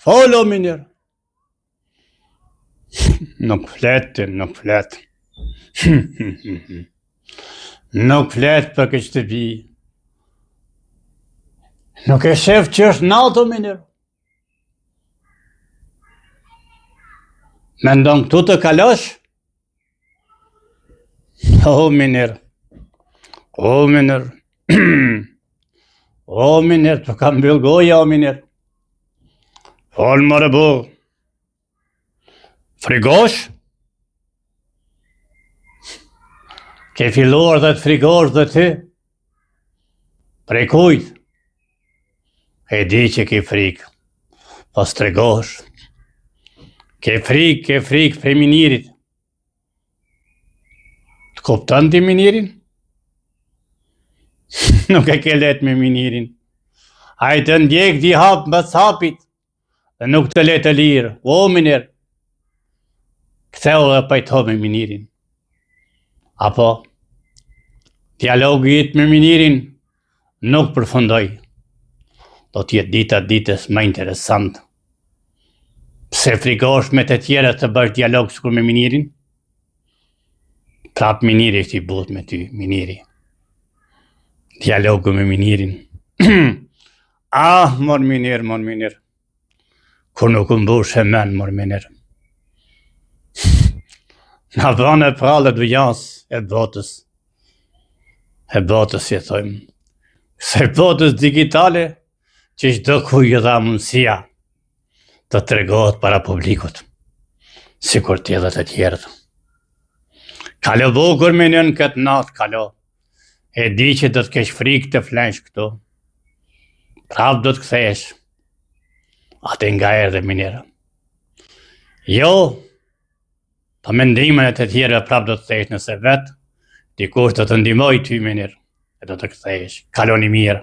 Folo, minir. Nuk flet. Nuk flet për këtë shtëpi. Nuk e shef që është nato, minir. Mendon këtu të kalosh? O, minir. O, minir, të kam mbyll goja, o, minir. Fol, more bu. Frigosh? Ke filluar dhe të frigosh dhe ti? Prej kujt? E di që ke frikë, pas të regosh. Ke frikë prej minirit. Të kupton ti minirin? Nuk e ke let me minirin. A i të ndjek di hap mbas hapit, dhe nuk të let të lirë. O, minir, ktheu dhe pajto me minirin. Apo, dialogu jit me minirin nuk përfundoj. Do t'jetë dita ditës më interesant. Pse frikosh me të tjera të bësh dialog sikur me minirin? Prap miniri është i but me ty, miniri. Dialogu me minirin. Mor minir. Kur nuk mbush e men, mor minir. Na vënë e prallë dujans e botës. E botës, je thojmë. Se botës digitale, që çdo kujt dha mundësia të tregohet para publikut, sikur të edhe të tjerët. Kalo bukur me nën këtë natë, kalo. E di që do të kesh frikë të flensh këtu. Prap do të kthehesh. Atë nga erdhe minera. Jo, të mendimet e të tjera prap do të kthehesh nëse vetë, dikush do të ndihmoj ty minir, e do të kthehesh. Kaloni mirë.